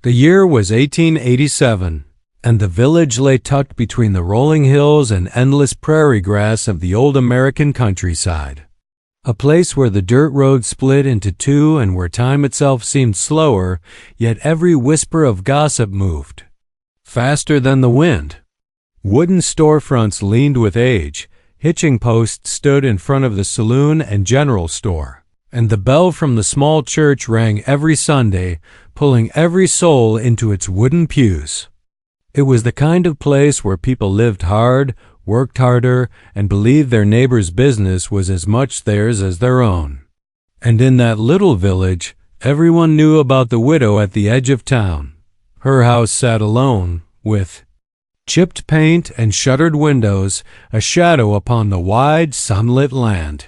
The year was 1887, and the village lay tucked between the rolling hills and endless prairie grass of the old American countryside. A place where the dirt road split into two and where time itself seemed slower, yet every whisper of gossip moved faster than the wind. Wooden storefronts leaned with age, hitching posts stood in front of the saloon and general store, and the bell from the small church rang every Sunday, pulling every soul into its wooden pews. It was the kind of place where people lived hard, worked harder, and believed their neighbor's business was as much theirs as their own. And in that little village, everyone knew about the widow at the edge of town. Her house sat alone, with chipped paint and shuttered windows, a shadow upon the wide, sunlit land.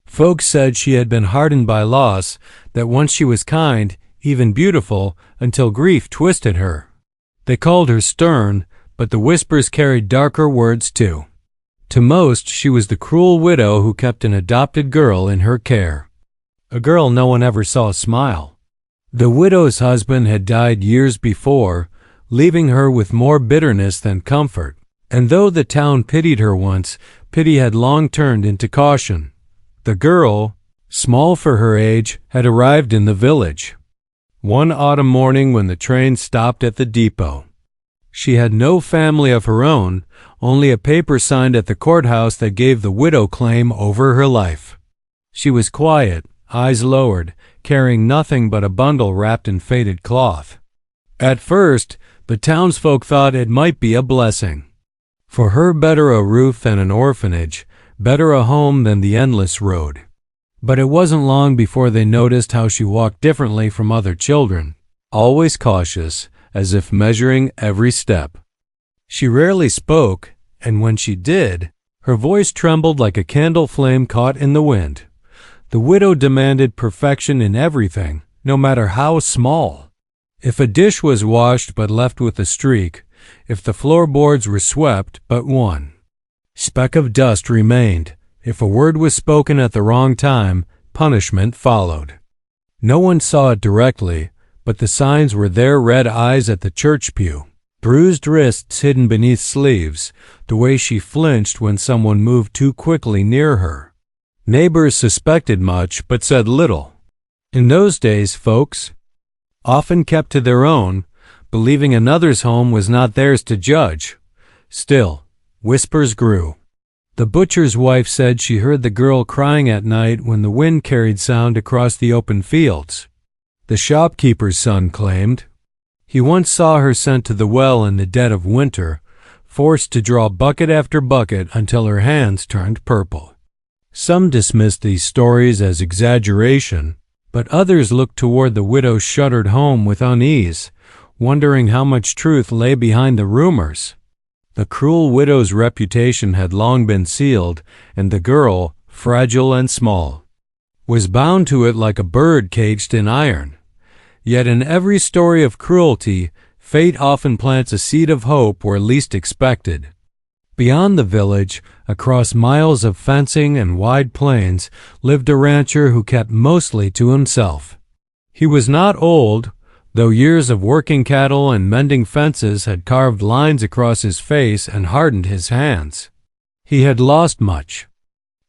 Folks said she had been hardened by loss, that once she was kind, even beautiful, until grief twisted her. They called her stern, but the whispers carried darker words too. To most, she was the cruel widow who kept an adopted girl in her care. A girl no one ever saw smile. The widow's husband had died years before, leaving her with more bitterness than comfort. And though the town pitied her once, pity had long turned into caution. The girl, small for her age, had arrived in the village one autumn morning when the train stopped at the depot. She had no family of her own, only a paper signed at the courthouse that gave the widow claim over her life. She was quiet, eyes lowered, carrying nothing but a bundle wrapped in faded cloth. At first, the townsfolk thought it might be a blessing. For her, better a roof than an orphanage, better a home than the endless road. But it wasn't long before they noticed how she walked differently from other children, always cautious, as if measuring every step. She rarely spoke, and when she did, her voice trembled like a candle flame caught in the wind. The widow demanded perfection in everything, no matter how small. If a dish was washed but left with a streak, if the floorboards were swept but one speck of dust remained, if a word was spoken at the wrong time, punishment followed. No one saw it directly, but the signs were there, red eyes at the church pew, bruised wrists hidden beneath sleeves, the way she flinched when someone moved too quickly near her. Neighbors suspected much, but said little. In those days, folks often kept to their own, believing another's home was not theirs to judge. Still, whispers grew. The butcher's wife said she heard the girl crying at night when the wind carried sound across the open fields. The shopkeeper's son claimed he once saw her sent to the well in the dead of winter, forced to draw bucket after bucket until her hands turned purple. Some dismissed these stories as exaggeration, but others looked toward the widow's shuttered home with unease, wondering how much truth lay behind the rumors. The cruel widow's reputation had long been sealed, and the girl, fragile and small, was bound to it like a bird caged in iron. Yet in every story of cruelty, fate often plants a seed of hope where least expected. Beyond the village, across miles of fencing and wide plains, lived a rancher who kept mostly to himself. He was not old, though years of working cattle and mending fences had carved lines across his face and hardened his hands. He had lost much.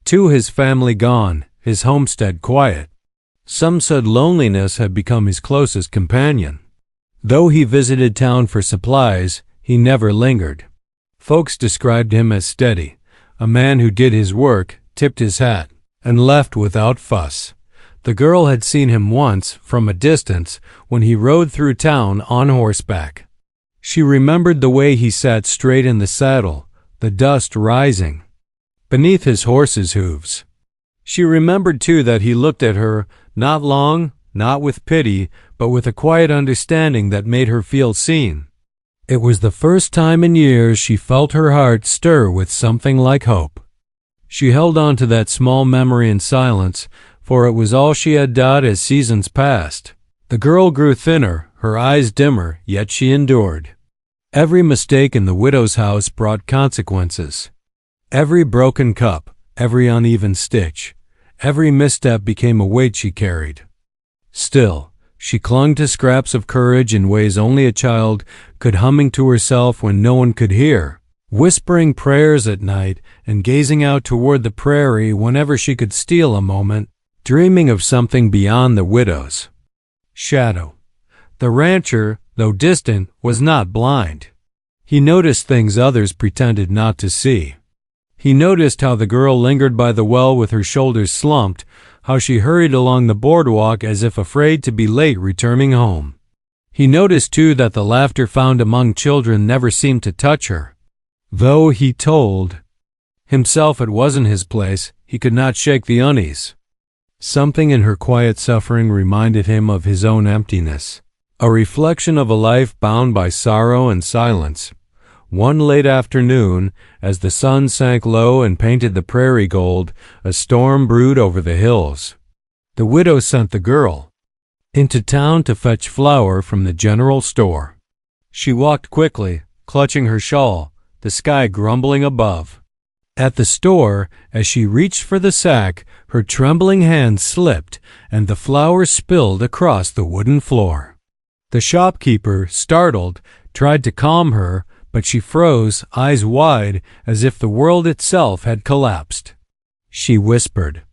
Too, his family gone, his homestead quiet. Some said loneliness had become his closest companion. Though he visited town for supplies, he never lingered. Folks described him as steady, a man who did his work, tipped his hat, and left without fuss. The girl had seen him once, from a distance, when he rode through town on horseback. She remembered the way he sat straight in the saddle, the dust rising beneath his horse's hooves. She remembered, too, that he looked at her, not long, not with pity, but with a quiet understanding that made her feel seen. It was the first time in years she felt her heart stir with something like hope. She held on to that small memory in silence, for it was all she had done as seasons passed. The girl grew thinner, her eyes dimmer, yet she endured. Every mistake in the widow's house brought consequences. Every broken cup, every uneven stitch, every misstep became a weight she carried. Still, She clung to scraps of courage in ways only a child could, humming to herself when no one could hear, whispering prayers at night and gazing out toward the prairie whenever she could steal a moment, dreaming of something beyond the widow's shadow. The rancher, though distant, was not blind. He noticed things others pretended not to see. He noticed how the girl lingered by the well with her shoulders slumped, how she hurried along the boardwalk as if afraid to be late returning home. He noticed, too, that the laughter found among children never seemed to touch her. Though he told himself it wasn't his place, he could not shake the unease. Something in her quiet suffering reminded him of his own emptiness, a reflection of a life bound by sorrow and silence. One late afternoon, as the sun sank low and painted the prairie gold, a storm brewed over the hills. The widow sent the girl into town to fetch flour from the general store. She walked quickly, clutching her shawl, the sky grumbling above. At the store, as she reached for the sack, her trembling hand slipped, and the flour spilled across the wooden floor. The shopkeeper, startled, tried to calm her, but she froze, eyes wide, as if the world itself had collapsed. She whispered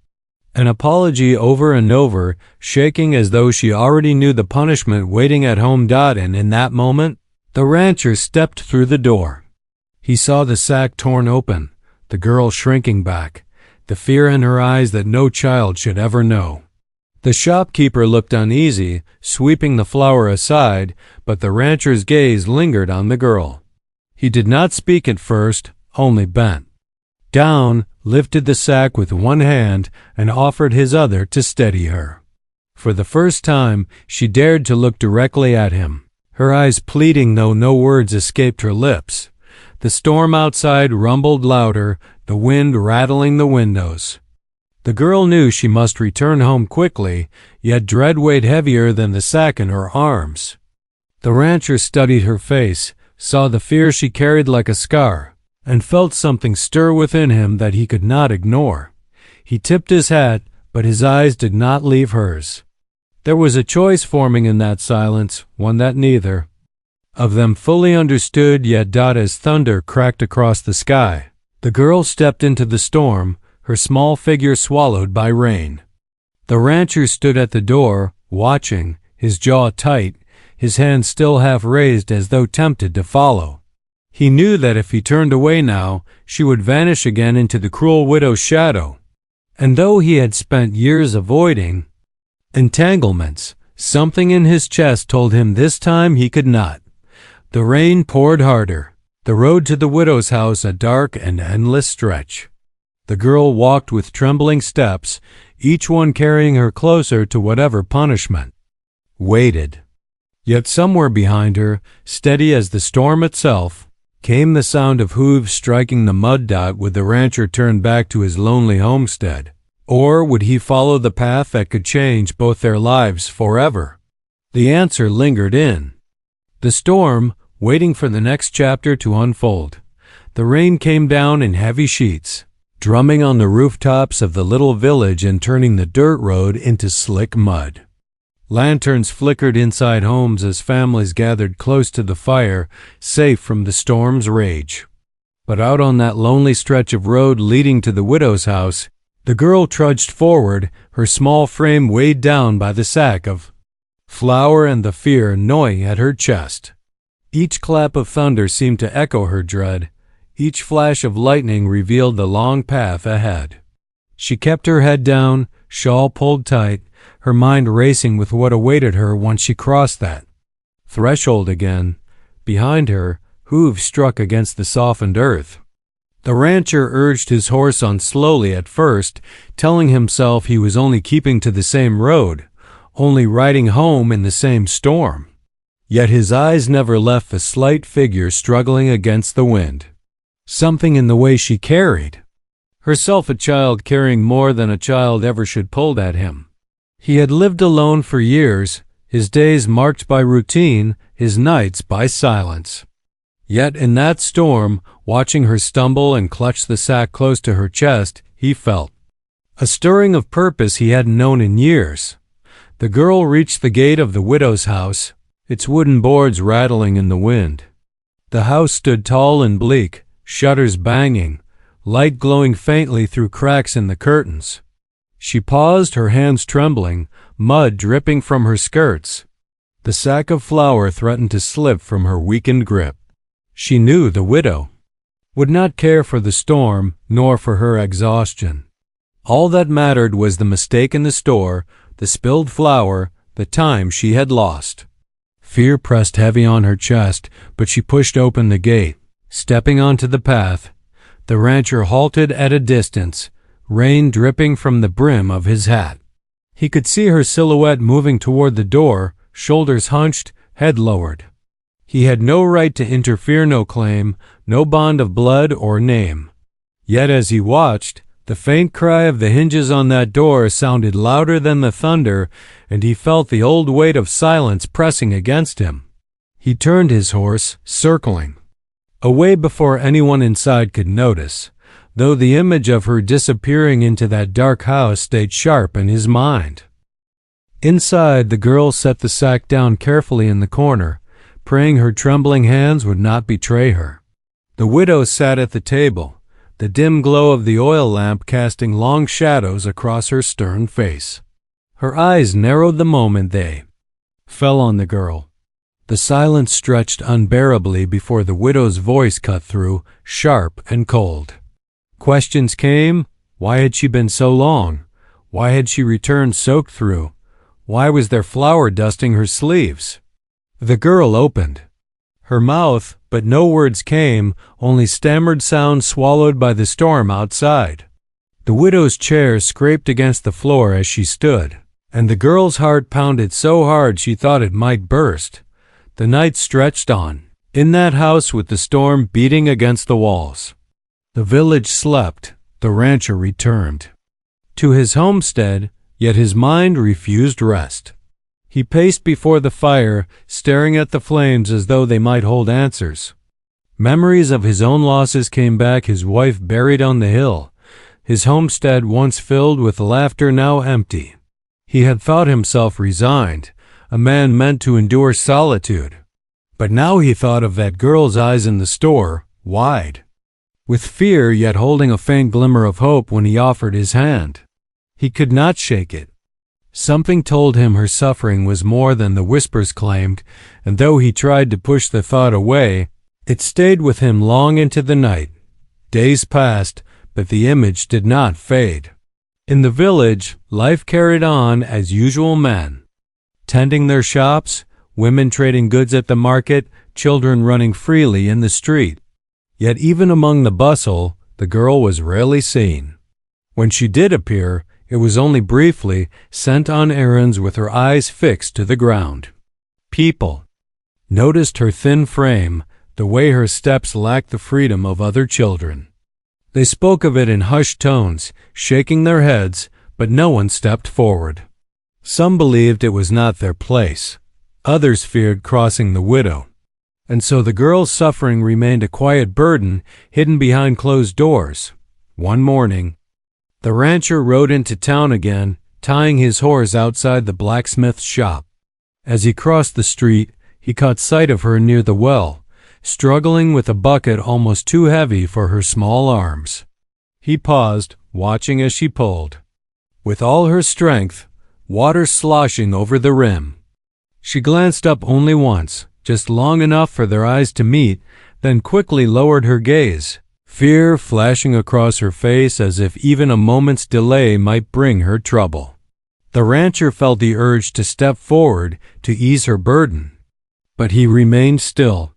an apology over and over, shaking as though she already knew the punishment waiting at home. And in that moment, the rancher stepped through the door. He saw the sack torn open, the girl shrinking back, the fear in her eyes that no child should ever know. The shopkeeper looked uneasy, sweeping the flour aside, but the rancher's gaze lingered on the girl. He did not speak at first, only bent down, lifted the sack with one hand, and offered his other to steady her. For the first time, she dared to look directly at him, her eyes pleading though no words escaped her lips. The storm outside rumbled louder, the wind rattling the windows. The girl knew she must return home quickly, yet dread weighed heavier than the sack in her arms. The rancher studied her face, saw the fear she carried like a scar, and felt something stir within him that he could not ignore. He tipped his hat, but his eyes did not leave hers. There was a choice forming in that silence, one that neither of them fully understood, yet as thunder cracked across the sky, the girl stepped into the storm, her small figure swallowed by rain. The rancher stood at the door, watching, his jaw tight, his hand still half raised as though tempted to follow. He knew that if he turned away now, she would vanish again into the cruel widow's shadow. And though he had spent years avoiding entanglements, something in his chest told him this time he could not. The rain poured harder, the road to the widow's house a dark and endless stretch. The girl walked with trembling steps, each one carrying her closer to whatever punishment waited. Yet somewhere behind her, steady as the storm itself, came the sound of hooves striking the mud. Would the rancher turn back to his lonely homestead? Or would he follow the path that could change both their lives forever? The answer lingered in the storm, waiting for the next chapter to unfold. The rain came down in heavy sheets, drumming on the rooftops of the little village and turning the dirt road into slick mud. Lanterns flickered inside homes as families gathered close to the fire, safe from the storm's rage. But out on that lonely stretch of road leading to the widow's house, the girl trudged forward, her small frame weighed down by the sack of flour and the fear gnawing at her chest. Each clap of thunder seemed to echo her dread. Each flash of lightning revealed the long path ahead. She kept her head down, shawl pulled tight, her mind racing with what awaited her once she crossed that threshold again. Behind her, hooves struck against the softened earth. The rancher urged his horse on slowly at first, telling himself he was only keeping to the same road, only riding home in the same storm. Yet his eyes never left the slight figure struggling against the wind. Something in the way she carried herself, a child carrying more than a child ever should, pulled at him. He had lived alone for years, his days marked by routine, his nights by silence. Yet in that storm, watching her stumble and clutch the sack close to her chest, he felt a stirring of purpose he hadn't known in years. The girl reached the gate of the widow's house, its wooden boards rattling in the wind. The house stood tall and bleak, shutters banging, light glowing faintly through cracks in the curtains. She paused, her hands trembling, mud dripping from her skirts. The sack of flour threatened to slip from her weakened grip. She knew the widow would not care for the storm nor for her exhaustion. All that mattered was the mistake in the store, the spilled flour, the time she had lost. Fear pressed heavy on her chest, but she pushed open the gate. Stepping onto the path, the rancher halted at a distance, rain dripping from the brim of his hat. He could see her silhouette moving toward the door, shoulders hunched, head lowered. He had no right to interfere, no claim, no bond of blood or name. Yet as he watched, the faint cry of the hinges on that door sounded louder than the thunder, and he felt the old weight of silence pressing against him. He turned his horse, circling away before anyone inside could notice, though the image of her disappearing into that dark house stayed sharp in his mind. Inside, the girl set the sack down carefully in the corner, praying her trembling hands would not betray her. The widow sat at the table, the dim glow of the oil lamp casting long shadows across her stern face. Her eyes narrowed the moment they fell on the girl. The silence stretched unbearably before the widow's voice cut through, sharp and cold. Questions came. Why had she been so long? Why had she returned soaked through? Why was there flour dusting her sleeves? The girl opened her mouth, but no words came, only stammered sounds swallowed by the storm outside. The widow's chair scraped against the floor as she stood, and the girl's heart pounded so hard she thought it might burst. The night stretched on, in that house with the storm beating against the walls. The village slept, the rancher returned to his homestead, yet his mind refused rest. He paced before the fire, staring at the flames as though they might hold answers. Memories of his own losses came back, his wife buried on the hill, his homestead once filled with laughter now empty. He had thought himself resigned, a man meant to endure solitude. But now he thought of that girl's eyes in the store, wide with fear yet holding a faint glimmer of hope when he offered his hand. He could not shake it. Something told him her suffering was more than the whispers claimed, and though he tried to push the thought away, it stayed with him long into the night. Days passed, but the image did not fade. In the village, life carried on as usual, men tending their shops, women trading goods at the market, children running freely in the street. Yet even among the bustle, the girl was rarely seen. When she did appear, it was only briefly, sent on errands with her eyes fixed to the ground. People noticed her thin frame, the way her steps lacked the freedom of other children. They spoke of it in hushed tones, shaking their heads, but no one stepped forward. Some believed it was not their place. Others feared crossing the widow. And so the girl's suffering remained a quiet burden hidden behind closed doors. One morning, the rancher rode into town again, tying his horse outside the blacksmith's shop. As he crossed the street, he caught sight of her near the well, struggling with a bucket almost too heavy for her small arms. He paused, watching as she pulled. With all her strength, water sloshing over the rim. She glanced up only once, just long enough for their eyes to meet, then quickly lowered her gaze, fear flashing across her face as if even a moment's delay might bring her trouble. The rancher felt the urge to step forward to ease her burden, but he remained still.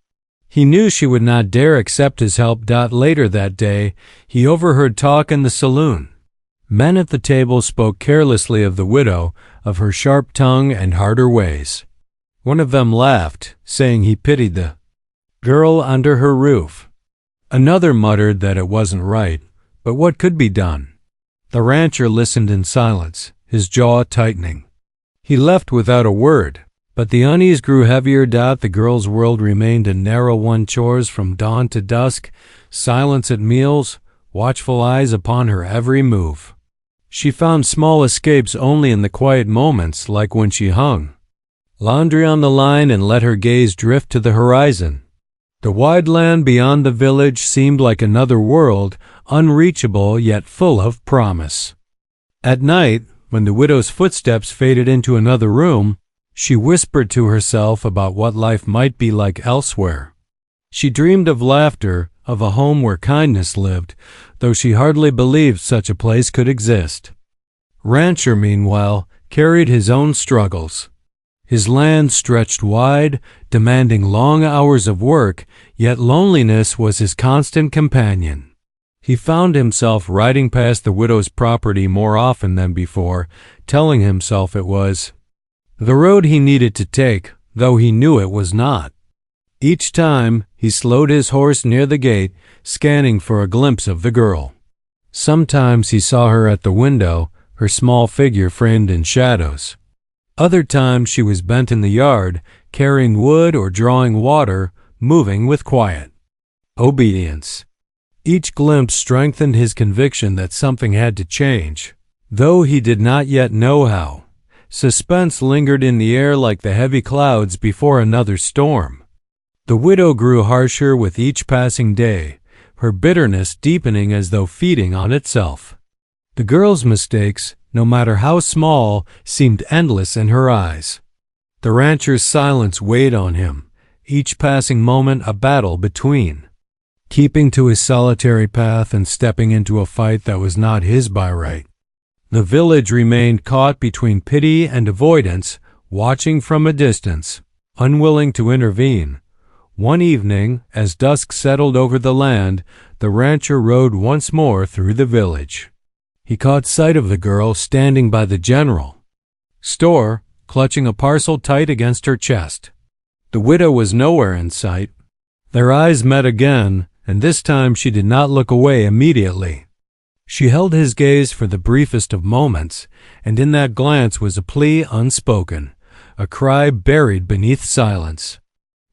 He knew she would not dare accept his help. Later that day, he overheard talk in the saloon. Men at the table spoke carelessly of the widow, of her sharp tongue and harder ways. One of them laughed, saying he pitied the girl under her roof. Another muttered that it wasn't right, but what could be done? The rancher listened in silence, his jaw tightening. He left without a word, but the unease grew heavier. The girl's world remained a narrow one, chores from dawn to dusk, silence at meals, watchful eyes upon her every move. She found small escapes only in the quiet moments, like when she hung laundry on the line and let her gaze drift to the horizon. The wide land beyond the village seemed like another world, unreachable yet full of promise. At night, when the widow's footsteps faded into another room, she whispered to herself about what life might be like elsewhere. She dreamed of laughter, of a home where kindness lived, though she hardly believed such a place could exist. Rancher, meanwhile, carried his own struggles. His land stretched wide, demanding long hours of work, yet loneliness was his constant companion. He found himself riding past the widow's property more often than before, telling himself it was the road he needed to take, though he knew it was not. Each time, he slowed his horse near the gate, scanning for a glimpse of the girl. Sometimes he saw her at the window, her small figure framed in shadows. Other times she was bent in the yard, carrying wood or drawing water, moving with quiet obedience. Each glimpse strengthened his conviction that something had to change, though he did not yet know how. Suspense lingered in the air like the heavy clouds before another storm. The widow grew harsher with each passing day, her bitterness deepening as though feeding on itself. The girl's mistakes, no matter how small, seemed endless in her eyes. The rancher's silence weighed on him, each passing moment a battle between keeping to his solitary path and stepping into a fight that was not his by right. The village remained caught between pity and avoidance, watching from a distance, unwilling to intervene. One evening, as dusk settled over the land, the rancher rode once more through the village. He caught sight of the girl standing by the general store, clutching a parcel tight against her chest. The widow was nowhere in sight. Their eyes met again, and this time she did not look away immediately. She held his gaze for the briefest of moments, and in that glance was a plea unspoken, a cry buried beneath silence.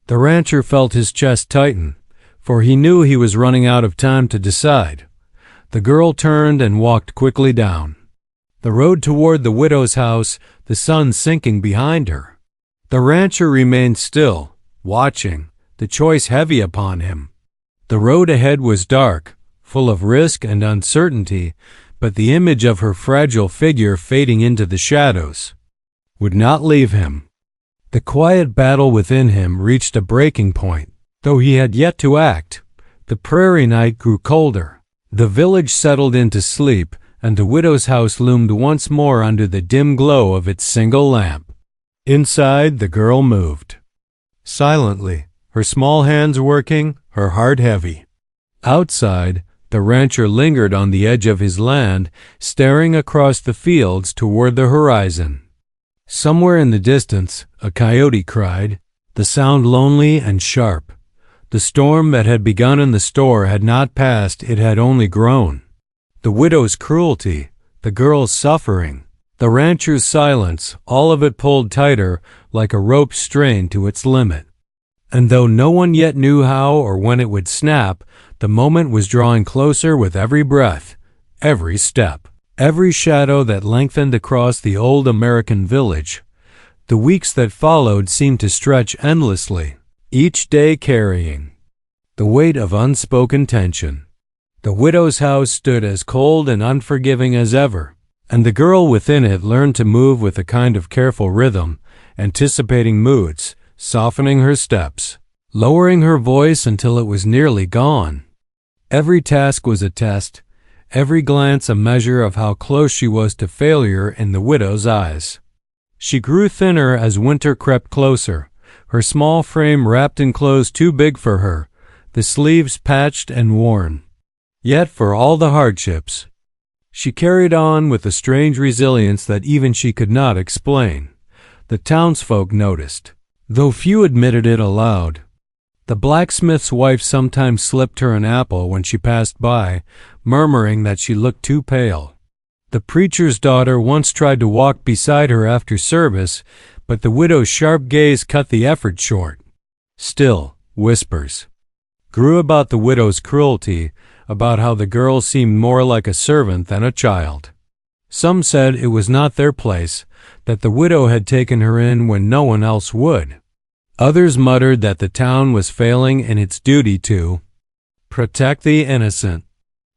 The rancher felt his chest tighten, for he knew he was running out of time to decide. The girl turned and walked quickly down the road toward the widow's house, the sun sinking behind her. The rancher remained still, watching, the choice heavy upon him. The road ahead was dark, full of risk and uncertainty, but the image of her fragile figure fading into the shadows would not leave him. The quiet battle within him reached a breaking point, though he had yet to act. The prairie night grew colder. The village settled into sleep, and the widow's house loomed once more under the dim glow of its single lamp. Inside, the girl moved silently, her small hands working, her heart heavy. Outside, the rancher lingered on the edge of his land, staring across the fields toward the horizon. Somewhere in the distance, a coyote cried, the sound lonely and sharp. The storm that had begun in the store had not passed, it had only grown. The widow's cruelty, the girl's suffering, the rancher's silence, all of it pulled tighter, like a rope strained to its limit. And though no one yet knew how or when it would snap, the moment was drawing closer with every breath, every step, every shadow that lengthened across the old American village. The weeks that followed seemed to stretch endlessly, each day carrying the weight of unspoken tension. The widow's house stood as cold and unforgiving as ever, and the girl within it learned to move with a kind of careful rhythm, anticipating moods, softening her steps, lowering her voice until it was nearly gone. Every task was a test, every glance a measure of how close she was to failure in the widow's eyes. She grew thinner as winter crept closer, her small frame wrapped in clothes too big for her, the sleeves patched and worn. Yet for all the hardships, she carried on with a strange resilience that even she could not explain. The townsfolk noticed, though few admitted it aloud. The blacksmith's wife sometimes slipped her an apple when she passed by, murmuring that she looked too pale. The preacher's daughter once tried to walk beside her after service, but the widow's sharp gaze cut the effort short. Still, whispers grew about the widow's cruelty, about how the girl seemed more like a servant than a child. Some said it was not their place, that the widow had taken her in when no one else would. Others muttered that the town was failing in its duty to protect the innocent.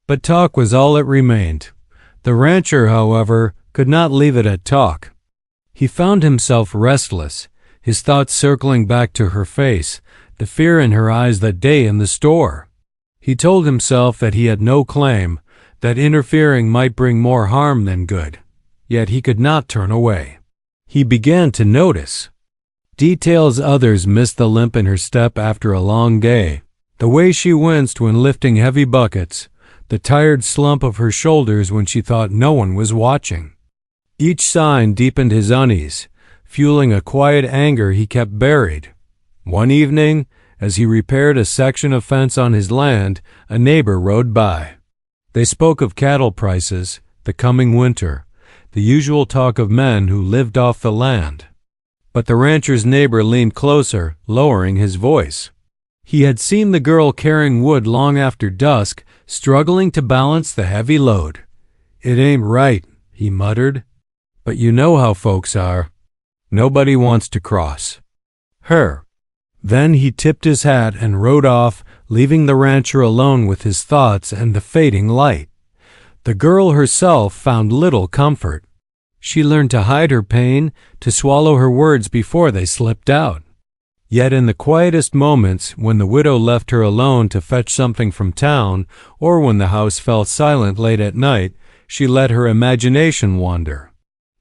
But talk was all that remained. The rancher, however, could not leave it at talk. He found himself restless, his thoughts circling back to her face, the fear in her eyes that day in the store. He told himself that he had no claim, that interfering might bring more harm than good, yet he could not turn away. He began to notice details others missed: the limp in her step after a long day, the way she winced when lifting heavy buckets, the tired slump of her shoulders when she thought no one was watching. Each sign deepened his unease, fueling a quiet anger he kept buried. One evening, as he repaired a section of fence on his land, a neighbor rode by. They spoke of cattle prices, the coming winter, the usual talk of men who lived off the land. But the rancher's neighbor leaned closer, lowering his voice. He had seen the girl carrying wood long after dusk, struggling to balance the heavy load. "It ain't right," he muttered. "But you know how folks are. Nobody wants to cross her." Then he tipped his hat and rode off, leaving the rancher alone with his thoughts and the fading light. The girl herself found little comfort. She learned to hide her pain, to swallow her words before they slipped out. Yet in the quietest moments, when the widow left her alone to fetch something from town, or when the house fell silent late at night, she let her imagination wander.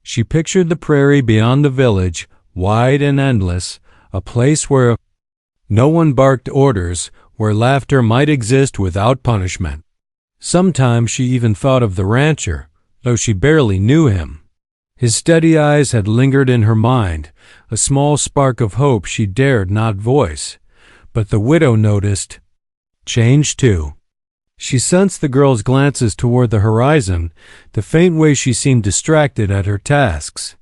She pictured the prairie beyond the village, wide and endless, a place where no one barked orders, where laughter might exist without punishment. Sometimes she even thought of the rancher, though she barely knew him. His steady eyes had lingered in her mind, a small spark of hope she dared not voice. But the widow noticed change too. She sensed the girl's glances toward the horizon, the faint way she seemed distracted at her tasks.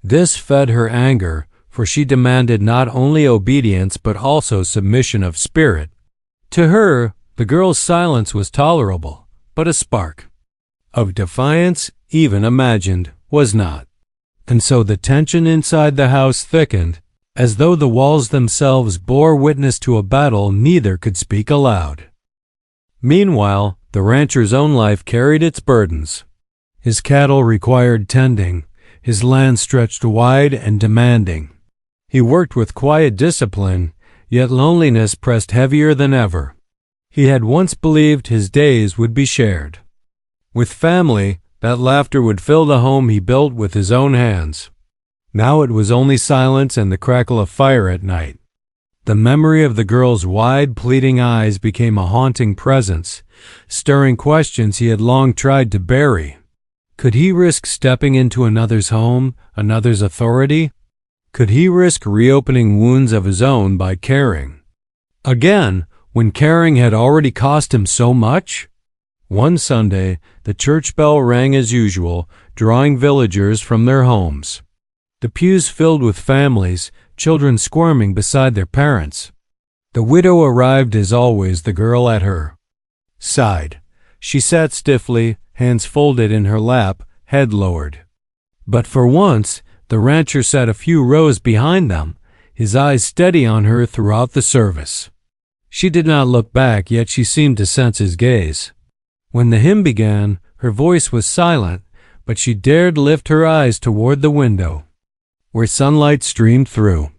This fed her anger, for she demanded not only obedience but also submission of spirit. To her, the girl's silence was tolerable, but a spark of defiance, even imagined, was not. And so the tension inside the house thickened, as though the walls themselves bore witness to a battle neither could speak aloud. Meanwhile, the rancher's own life carried its burdens. His cattle required tending, his land stretched wide and demanding. He worked with quiet discipline, yet loneliness pressed heavier than ever. He had once believed his days would be shared with family, that laughter would fill the home he built with his own hands. Now it was only silence and the crackle of fire at night. The memory of the girl's wide, pleading eyes became a haunting presence, stirring questions he had long tried to bury. Could he risk stepping into another's home, another's authority? Could he risk reopening wounds of his own by caring again, when caring had already cost him so much? One Sunday, the church bell rang as usual, drawing villagers from their homes. The pews filled with families, children squirming beside their parents. The widow arrived as always, the girl at her side. She sat stiffly, hands folded in her lap, head lowered. But for once, the rancher sat a few rows behind them, his eyes steady on her throughout the service. She did not look back, yet she seemed to sense his gaze. When the hymn began, her voice was silent, but she dared lift her eyes toward the window, where sunlight streamed through.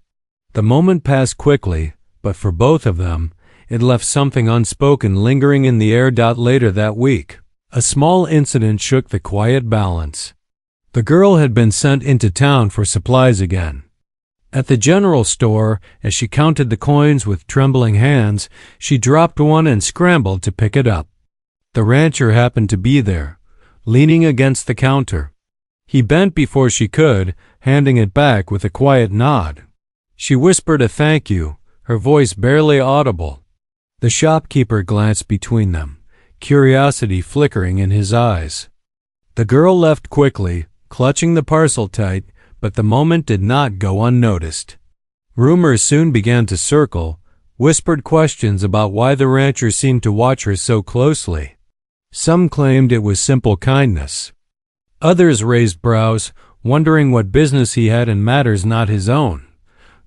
The moment passed quickly, but for both of them, it left something unspoken lingering in the air. Later that week, a small incident shook the quiet balance. The girl had been sent into town for supplies again. At the general store, as she counted the coins with trembling hands, she dropped one and scrambled to pick it up. The rancher happened to be there, leaning against the counter. He bent before she could, handing it back with a quiet nod. She whispered a thank you, her voice barely audible. The shopkeeper glanced between them, curiosity flickering in his eyes. The girl left quickly, clutching the parcel tight, but the moment did not go unnoticed. Rumors soon began to circle, whispered questions about why the rancher seemed to watch her so closely. Some claimed it was simple kindness. Others raised brows, wondering what business he had in matters not his own.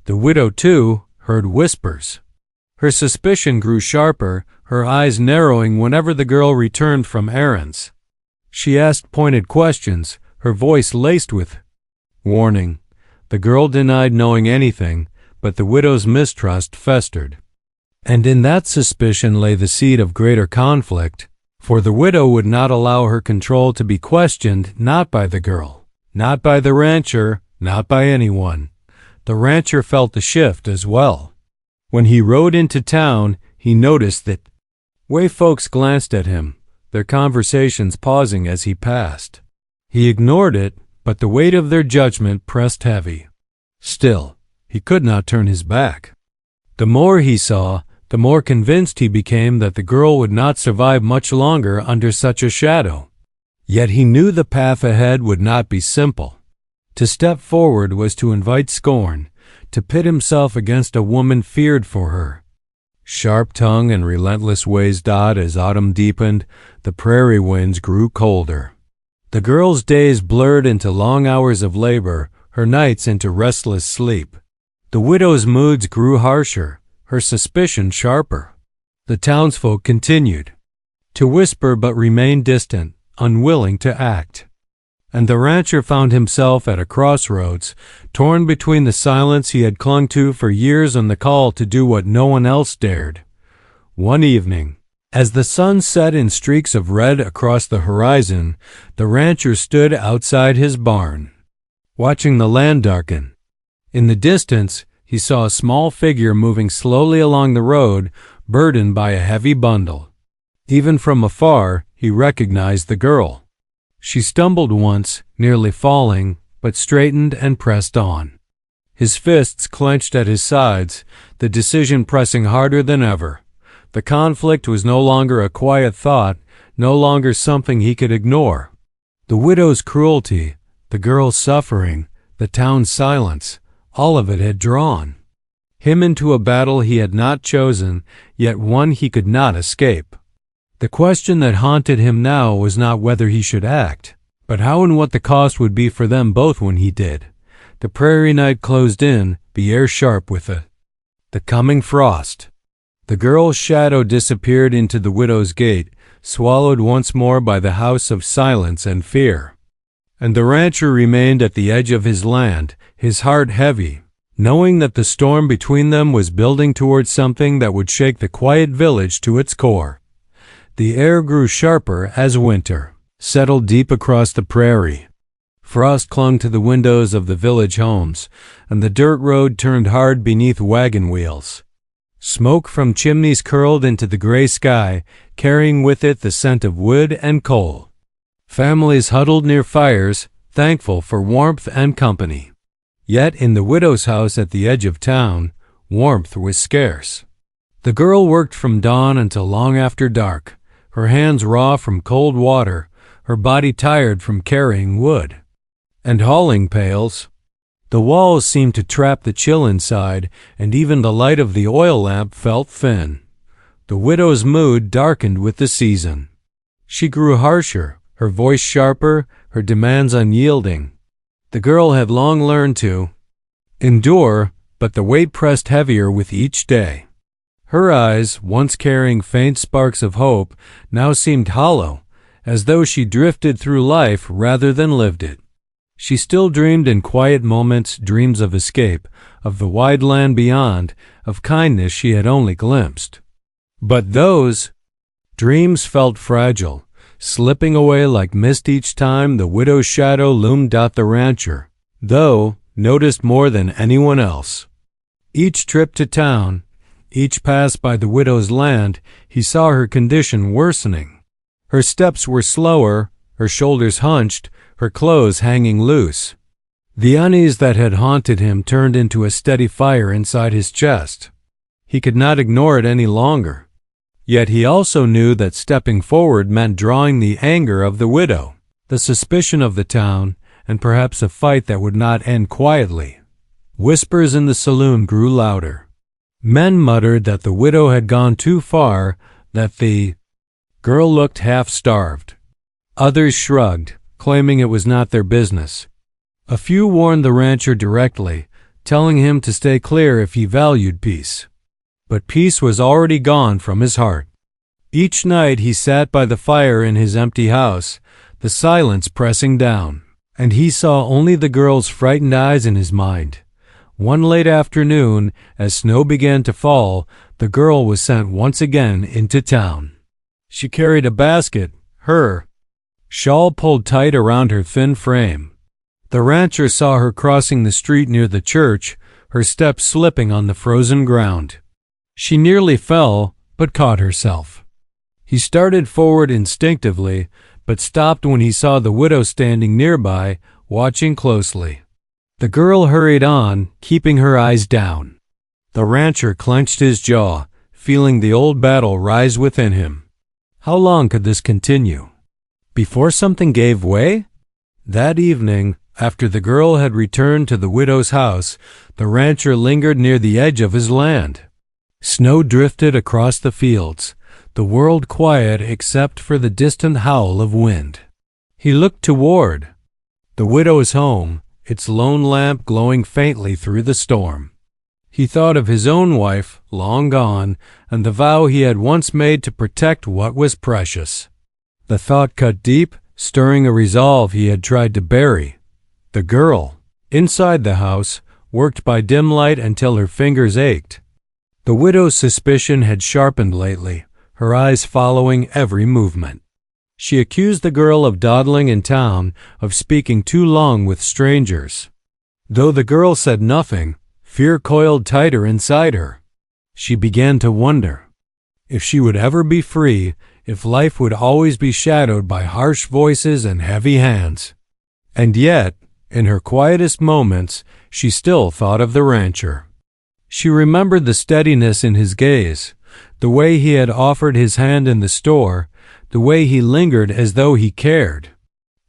The widow, too, heard whispers. Her suspicion grew sharper, her eyes narrowing whenever the girl returned from errands. She asked pointed questions, her voice laced with warning. The girl denied knowing anything, but the widow's mistrust festered. And in that suspicion lay the seed of greater conflict, for the widow would not allow her control to be questioned, not by the girl, not by the rancher, not by anyone. The rancher felt the shift as well. When he rode into town, he noticed that way folks glanced at him, their conversations pausing as he passed. He ignored it, but the weight of their judgment pressed heavy. Still, he could not turn his back. The more he saw, the more convinced he became that the girl would not survive much longer under such a shadow. Yet he knew the path ahead would not be simple. To step forward was to invite scorn, to pit himself against a woman feared for her. Sharp tongue and relentless ways dot as autumn deepened, the prairie winds grew colder. The girl's days blurred into long hours of labor, her nights into restless sleep. The widow's moods grew harsher, her suspicion sharper. The townsfolk continued to whisper but remained distant, unwilling to act. And the rancher found himself at a crossroads, torn between the silence he had clung to for years and the call to do what no one else dared. One evening, as the sun set in streaks of red across the horizon, the rancher stood outside his barn, watching the land darken. In the distance, he saw a small figure moving slowly along the road, burdened by a heavy bundle. Even from afar, he recognized the girl. She stumbled once, nearly falling, but straightened and pressed on. His fists clenched at his sides, the decision pressing harder than ever. The conflict was no longer a quiet thought, no longer something he could ignore. The widow's cruelty, the girl's suffering, the town's silence, all of it had drawn him into a battle he had not chosen, yet one he could not escape. The question that haunted him now was not whether he should act, but how and what the cost would be for them both when he did. The prairie night closed in, the air sharp with the coming frost. The girl's shadow disappeared into the widow's gate, swallowed once more by the house of silence and fear. And the rancher remained at the edge of his land, his heart heavy, knowing that the storm between them was building towards something that would shake the quiet village to its core. The air grew sharper as winter settled deep across the prairie. Frost clung to the windows of the village homes, and the dirt road turned hard beneath wagon wheels. Smoke from chimneys curled into the gray sky, carrying with it the scent of wood and coal. Families huddled near fires, thankful for warmth and company. Yet in the widow's house at the edge of town, warmth was scarce. The girl worked from dawn until long after dark, her hands raw from cold water, her body tired from carrying wood and hauling pails. The walls seemed to trap the chill inside, and even the light of the oil lamp felt thin. The widow's mood darkened with the season. She grew harsher, her voice sharper, her demands unyielding. The girl had long learned to endure, but the weight pressed heavier with each day. Her eyes, once carrying faint sparks of hope, now seemed hollow, as though she drifted through life rather than lived it. She still dreamed in quiet moments dreams of escape, of the wide land beyond, of kindness she had only glimpsed. But those dreams felt fragile, slipping away like mist each time the widow's shadow loomed out the rancher, though noticed more than anyone else. Each trip to town, each pass by the widow's land, he saw her condition worsening. Her steps were slower, her shoulders hunched, her clothes hanging loose. The unease that had haunted him turned into a steady fire inside his chest. He could not ignore it any longer. Yet he also knew that stepping forward meant drawing the anger of the widow, the suspicion of the town, and perhaps a fight that would not end quietly. Whispers in the saloon grew louder. Men muttered that the widow had gone too far, that the girl looked half-starved. Others shrugged, claiming it was not their business. A few warned the rancher directly, telling him to stay clear if he valued peace. But peace was already gone from his heart. Each night he sat by the fire in his empty house, the silence pressing down, and he saw only the girl's frightened eyes in his mind. One late afternoon, as snow began to fall, the girl was sent once again into town. She carried a basket, her shawl pulled tight around her thin frame. The rancher saw her crossing the street near the church, her steps slipping on the frozen ground. She nearly fell, but caught herself. He started forward instinctively, but stopped when he saw the widow standing nearby, watching closely. The girl hurried on, keeping her eyes down. The rancher clenched his jaw, feeling the old battle rise within him. How long could this continue? Before something gave way? That evening, after the girl had returned to the widow's house, the rancher lingered near the edge of his land. Snow drifted across the fields, the world quiet except for the distant howl of wind. He looked toward the widow's home, its lone lamp glowing faintly through the storm. He thought of his own wife, long gone, and the vow he had once made to protect what was precious. The thought cut deep, stirring a resolve he had tried to bury. The girl, inside the house, worked by dim light until her fingers ached. The widow's suspicion had sharpened lately, her eyes following every movement. She accused the girl of dawdling in town, of speaking too long with strangers. Though the girl said nothing, fear coiled tighter inside her. She began to wonder if she would ever be free, if life would always be shadowed by harsh voices and heavy hands. And yet, in her quietest moments, she still thought of the rancher. She remembered the steadiness in his gaze, the way he had offered his hand in the store, the way he lingered as though he cared.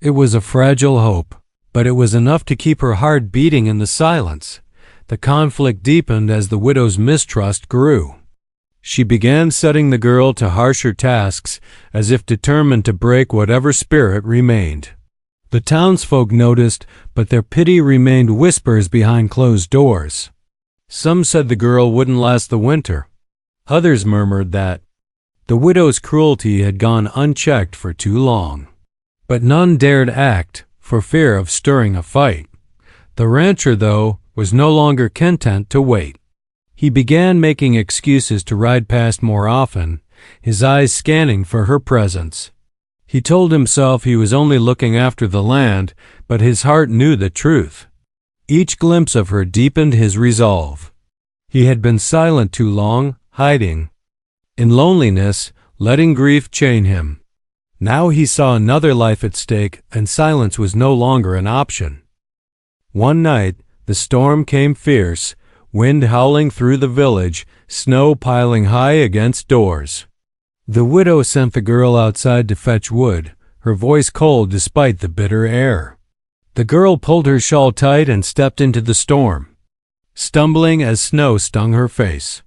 It was a fragile hope, but it was enough to keep her heart beating in the silence. The conflict deepened as the widow's mistrust grew. She began setting the girl to harsher tasks, as if determined to break whatever spirit remained. The townsfolk noticed, but their pity remained whispers behind closed doors. Some said the girl wouldn't last the winter. Others murmured that the widow's cruelty had gone unchecked for too long. But none dared act, for fear of stirring a fight. The rancher, though, was no longer content to wait. He began making excuses to ride past more often, his eyes scanning for her presence. He told himself he was only looking after the land, but his heart knew the truth. Each glimpse of her deepened his resolve. He had been silent too long, hiding in loneliness, letting grief chain him. Now he saw another life at stake, and silence was no longer an option. One night, the storm came fierce, wind howling through the village, snow piling high against doors. The widow sent the girl outside to fetch wood, her voice cold despite the bitter air. The girl pulled her shawl tight and stepped into the storm, stumbling as snow stung her face.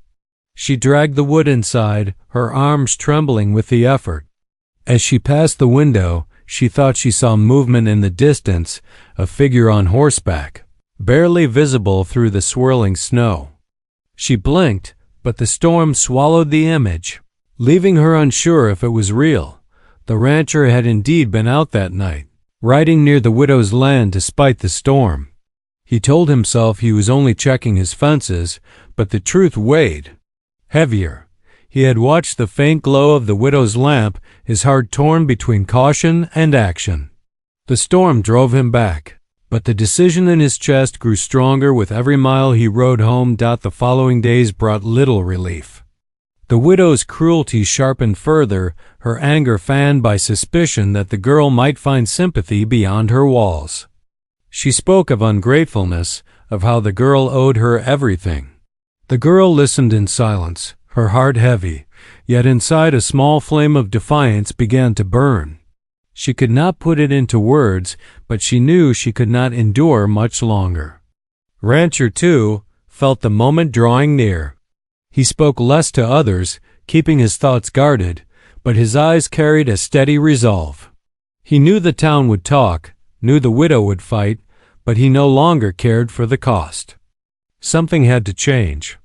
She dragged the wood inside, her arms trembling with the effort. As she passed the window, she thought she saw movement in the distance, a figure on horseback, barely visible through the swirling snow. She blinked, but the storm swallowed the image, leaving her unsure if it was real. The rancher had indeed been out that night, riding near the widow's land despite the storm. He told himself he was only checking his fences, but the truth weighed heavier. He had watched the faint glow of the widow's lamp, his heart torn between caution and action. The storm drove him back, but the decision in his chest grew stronger with every mile he rode home. The following days brought little relief. The widow's cruelty sharpened further, her anger fanned by suspicion that the girl might find sympathy beyond her walls. She spoke of ungratefulness, of how the girl owed her everything. The girl listened in silence, her heart heavy, yet inside a small flame of defiance began to burn. She could not put it into words, but she knew she could not endure much longer. Rancher, too, felt the moment drawing near. He spoke less to others, keeping his thoughts guarded, but his eyes carried a steady resolve. He knew the town would talk, knew the widow would fight, but he no longer cared for the cost. Something had to change.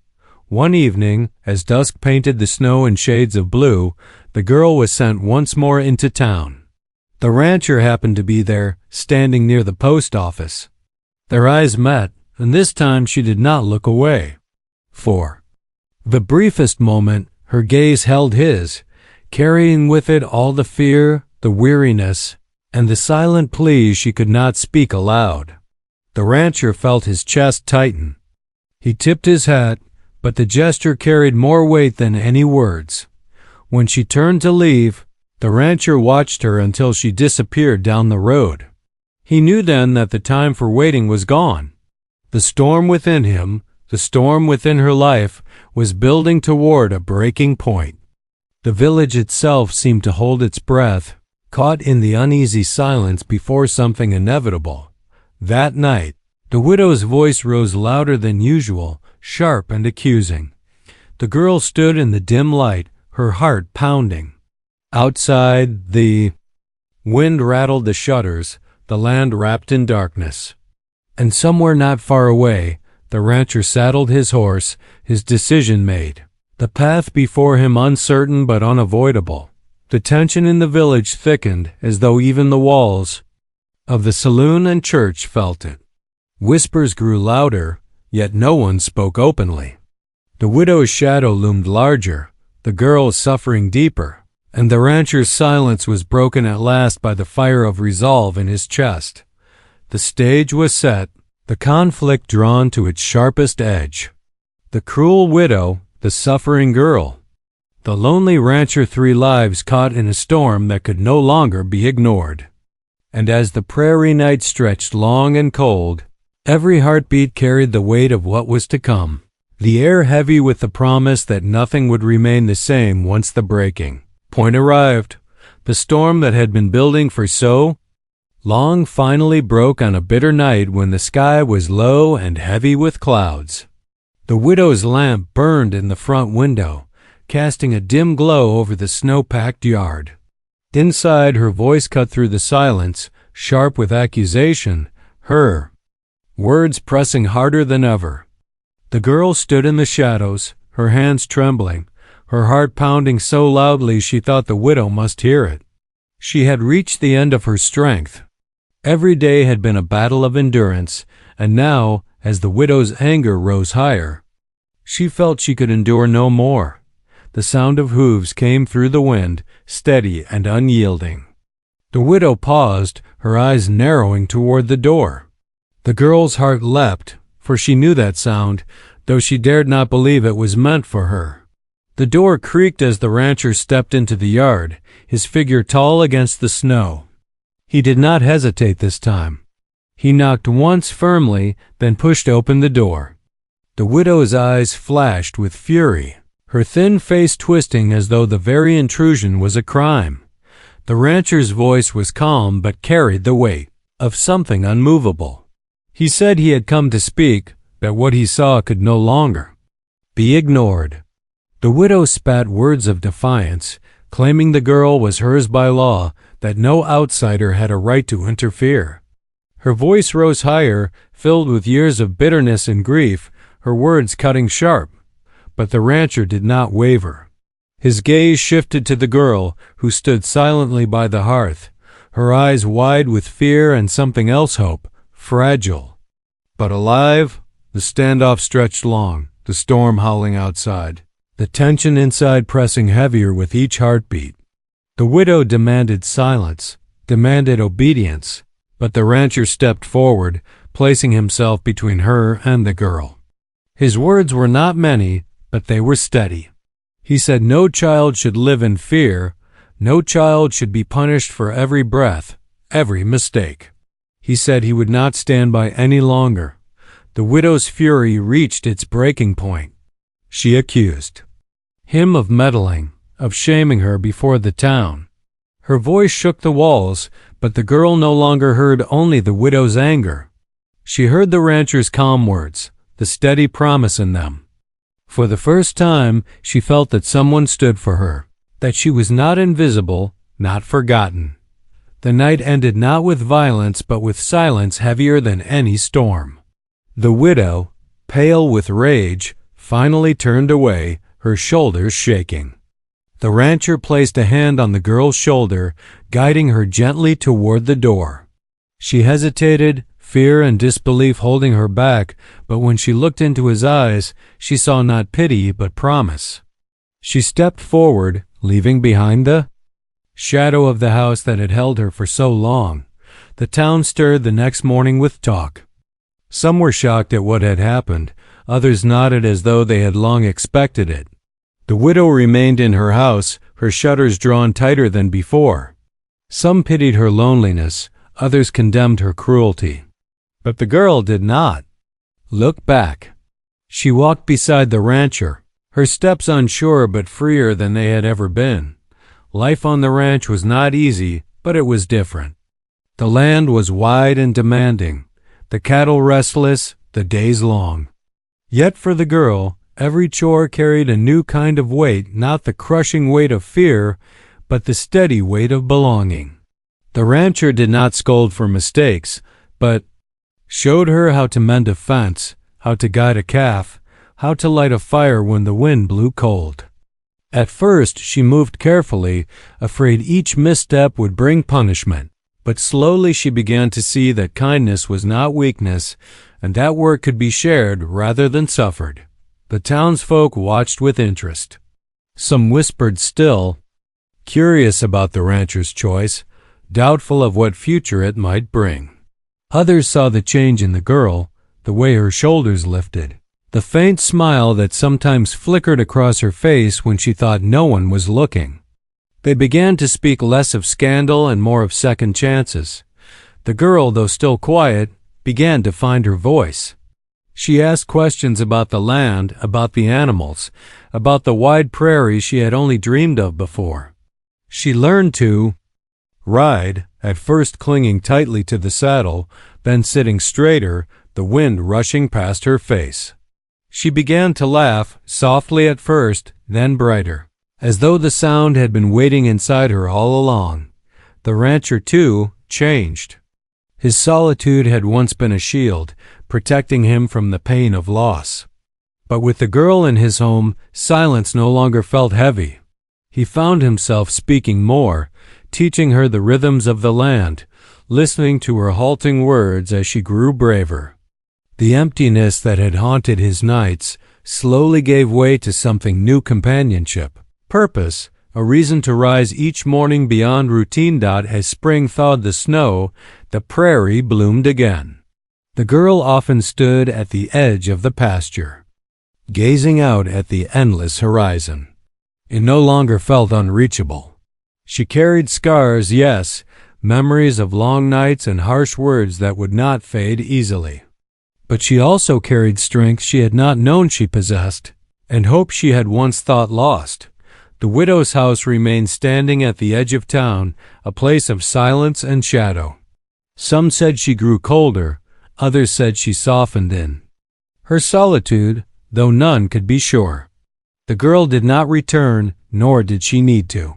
One evening, as dusk painted the snow in shades of blue, the girl was sent once more into town. The rancher happened to be there, standing near the post office. Their eyes met, and this time she did not look away. For the briefest moment, her gaze held his, carrying with it all the fear, the weariness, and the silent pleas she could not speak aloud. The rancher felt his chest tighten. He tipped his hat, but the gesture carried more weight than any words. When she turned to leave, the rancher watched her until she disappeared down the road. He knew then that the time for waiting was gone. The storm within him, the storm within her life, was building toward a breaking point. The village itself seemed to hold its breath, caught in the uneasy silence before something inevitable. That night, the widow's voice rose louder than usual, sharp and accusing. The girl stood in the dim light, her heart pounding. Outside, the wind rattled the shutters, the land wrapped in darkness. And somewhere not far away, the rancher saddled his horse, his decision made. The path before him uncertain but unavoidable. The tension in the village thickened as though even the walls of the saloon and church felt it. Whispers grew louder, yet no one spoke openly. The widow's shadow loomed larger, the girl's suffering deeper, and the rancher's silence was broken at last by the fire of resolve in his chest. The stage was set, the conflict drawn to its sharpest edge. The cruel widow, the suffering girl. The lonely rancher, 3 lives caught in a storm that could no longer be ignored. And as the prairie night stretched long and cold, every heartbeat carried the weight of what was to come, the air heavy with the promise that nothing would remain the same once the breaking point arrived. The storm that had been building for so long finally broke on a bitter night when the sky was low and heavy with clouds. The widow's lamp burned in the front window, casting a dim glow over the snow-packed yard. Inside, her voice cut through the silence, sharp with accusation, her words pressing harder than ever. The girl stood in the shadows, her hands trembling, her heart pounding so loudly she thought the widow must hear it. She had reached the end of her strength. Every day had been a battle of endurance, and now, as the widow's anger rose higher, she felt she could endure no more. The sound of hooves came through the wind, steady and unyielding. The widow paused, her eyes narrowing toward the door. The girl's heart leapt, for she knew that sound, though she dared not believe it was meant for her. The door creaked as the rancher stepped into the yard, his figure tall against the snow. He did not hesitate this time. He knocked once firmly, then pushed open the door. The widow's eyes flashed with fury, her thin face twisting as though the very intrusion was a crime. The rancher's voice was calm but carried the weight of something unmovable. He said he had come to speak, that what he saw could no longer be ignored. The widow spat words of defiance, claiming the girl was hers by law, that no outsider had a right to interfere. Her voice rose higher, filled with years of bitterness and grief, her words cutting sharp. But the rancher did not waver. His gaze shifted to the girl, who stood silently by the hearth, her eyes wide with fear and something else, hope, fragile but alive. The standoff stretched long, the storm howling outside, the tension inside pressing heavier with each heartbeat. The widow demanded silence, demanded obedience, but the rancher stepped forward, placing himself between her and the girl. His words were not many, but they were steady. He said no child should live in fear, no child should be punished for every breath, every mistake. He said he would not stand by any longer. The widow's fury reached its breaking point. She accused him of meddling, of shaming her before the town. Her voice shook the walls, but the girl no longer heard only the widow's anger. She heard the rancher's calm words, the steady promise in them. For the first time, she felt that someone stood for her, that she was not invisible, not forgotten. The night ended not with violence, but with silence heavier than any storm. The widow, pale with rage, finally turned away, her shoulders shaking. The rancher placed a hand on the girl's shoulder, guiding her gently toward the door. She hesitated, fear and disbelief holding her back, but when she looked into his eyes, she saw not pity but promise. She stepped forward, leaving behind the shadow of the house that had held her for so long. The town stirred the next morning with talk. Some were shocked at what had happened, others nodded as though they had long expected it. The widow remained in her house, her shutters drawn tighter than before. Some pitied her loneliness, others condemned her cruelty. But the girl did not look back. She walked beside the rancher, her steps unsure but freer than they had ever been. Life on the ranch was not easy, but it was different. The land was wide and demanding, the cattle restless, the days long. Yet for the girl, every chore carried a new kind of weight, not the crushing weight of fear, but the steady weight of belonging. The rancher did not scold for mistakes, but showed her how to mend a fence, how to guide a calf, how to light a fire when the wind blew cold. At first she moved carefully, afraid each misstep would bring punishment, but slowly she began to see that kindness was not weakness, and that work could be shared rather than suffered. The townsfolk watched with interest. Some whispered still, curious about the rancher's choice, doubtful of what future it might bring. Others saw the change in the girl, the way her shoulders lifted, the faint smile that sometimes flickered across her face when she thought no one was looking. They began to speak less of scandal and more of second chances. The girl, though still quiet, began to find her voice. She asked questions about the land, about the animals, about the wide prairie she had only dreamed of before. She learned to ride, at first clinging tightly to the saddle, then sitting straighter, the wind rushing past her face. She began to laugh, softly at first, then brighter, as though the sound had been waiting inside her all along. The rancher, too, changed. His solitude had once been a shield, protecting him from the pain of loss. But with the girl in his home, silence no longer felt heavy. He found himself speaking more, teaching her the rhythms of the land, listening to her halting words as she grew braver. The emptiness that had haunted his nights slowly gave way to something new: companionship, purpose, a reason to rise each morning beyond routine. As spring thawed the snow, the prairie bloomed again. The girl often stood at the edge of the pasture, gazing out at the endless horizon. It no longer felt unreachable. She carried scars, yes, memories of long nights and harsh words that would not fade easily. But she also carried strength she had not known she possessed, and hope she had once thought lost. The widow's house remained standing at the edge of town, a place of silence and shadow. Some said she grew colder, others said she softened in her solitude, though none could be sure. The girl did not return, nor did she need to.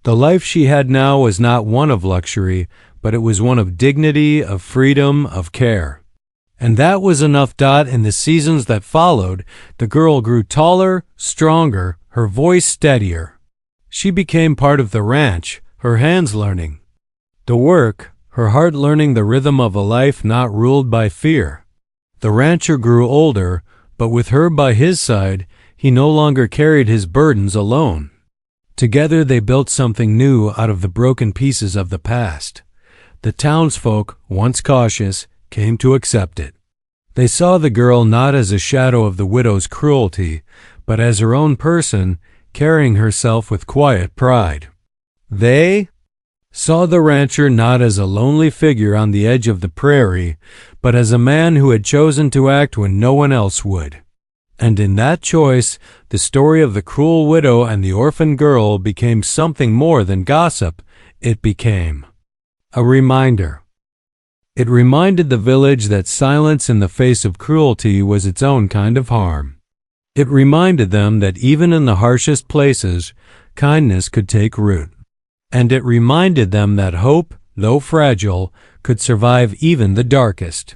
The life she had now was not one of luxury, but it was one of dignity, of freedom, of care. And that was enough. In the seasons that followed, the girl grew taller, stronger, her voice steadier. She became part of the ranch, her hands learning the work, her heart learning the rhythm of a life not ruled by fear. The rancher grew older, but with her by his side, he no longer carried his burdens alone. Together they built something new out of the broken pieces of the past. The townsfolk, once cautious, came to accept it. They saw the girl not as a shadow of the widow's cruelty, but as her own person, carrying herself with quiet pride. They saw the rancher not as a lonely figure on the edge of the prairie, but as a man who had chosen to act when no one else would. And in that choice, the story of the cruel widow and the orphan girl became something more than gossip. It became a reminder. It reminded the village that silence in the face of cruelty was its own kind of harm. It reminded them that even in the harshest places, kindness could take root. And it reminded them that hope, though fragile, could survive even the darkest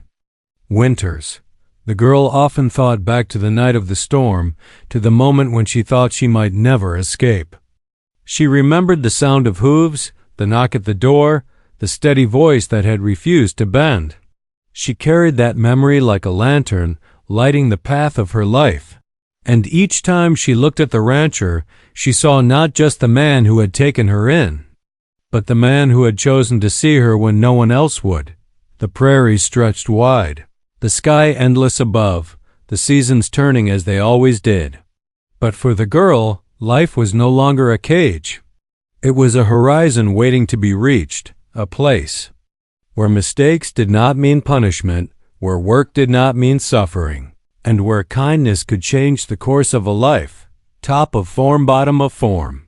winters. The girl often thought back to the night of the storm, to the moment when she thought she might never escape. She remembered the sound of hooves, the knock at the door, the steady voice that had refused to bend. She carried that memory like a lantern, lighting the path of her life. And each time she looked at the rancher, she saw not just the man who had taken her in, but the man who had chosen to see her when no one else would. The prairies stretched wide, the sky endless above, the seasons turning as they always did. But for the girl, life was no longer a cage. It was a horizon waiting to be reached, a place where mistakes did not mean punishment, where work did not mean suffering, and where kindness could change the course of a life, top of form, bottom of form.